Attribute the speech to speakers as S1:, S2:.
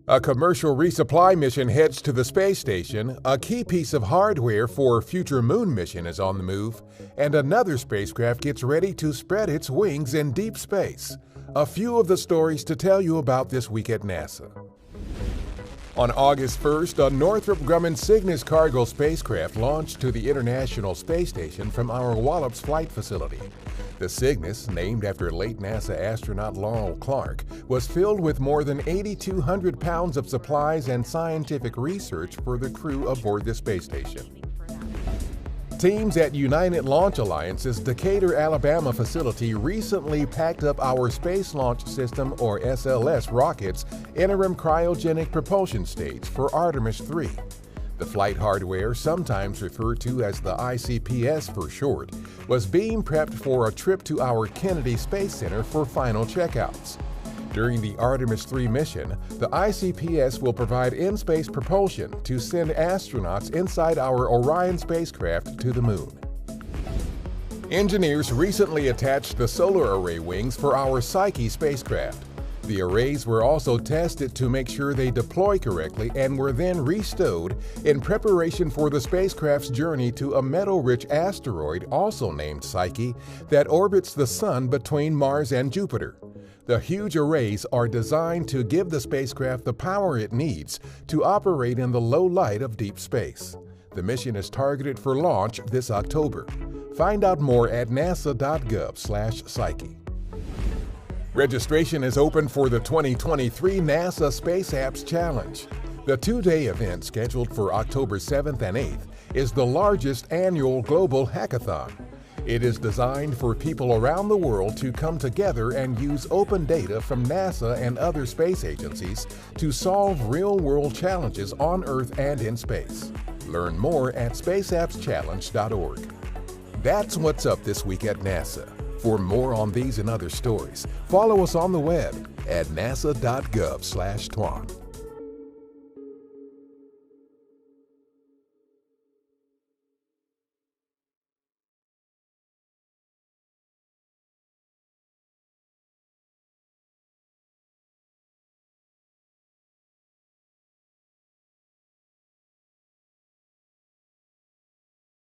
S1: A commercial resupply mission heads to the space station, a key piece of hardware for a future moon mission is on the move, and another spacecraft gets ready to spread its wings in deep space. A few of the stories to tell you about this week at NASA. On August 1st, a Northrop Grumman Cygnus cargo spacecraft launched to the International Space Station from our Wallops Flight Facility. The Cygnus, named after late NASA astronaut Laurel Clark, was filled with more than 8,200 pounds of supplies and scientific research for the crew aboard the space station. Teams at United Launch Alliance's Decatur, Alabama facility recently packed up our Space Launch System, or SLS, rocket's interim cryogenic propulsion stage for Artemis 3. The flight hardware, sometimes referred to as the ICPS for short, was being prepped for a trip to our Kennedy Space Center for final checkouts. During the Artemis 3 mission, the ICPS will provide in-space propulsion to send astronauts inside our Orion spacecraft to the moon. Engineers recently attached the solar array wings for our Psyche spacecraft. The arrays were also tested to make sure they deploy correctly and were then restowed in preparation for the spacecraft's journey to a metal-rich asteroid, also named Psyche, that orbits the Sun between Mars and Jupiter. The huge arrays are designed to give the spacecraft the power it needs to operate in the low light of deep space. The mission is targeted for launch this October. Find out more at nasa.gov/Psyche. Registration is open for the 2023 NASA Space Apps Challenge. The two-day event, scheduled for October 7th and 8th, is the largest annual global hackathon. It is designed for people around the world to come together and use open data from NASA and other space agencies to solve real-world challenges on Earth and in space. Learn more at spaceappschallenge.org. That's what's up this week at NASA. For more on these and other stories, follow us on the web at nasa.gov/twan.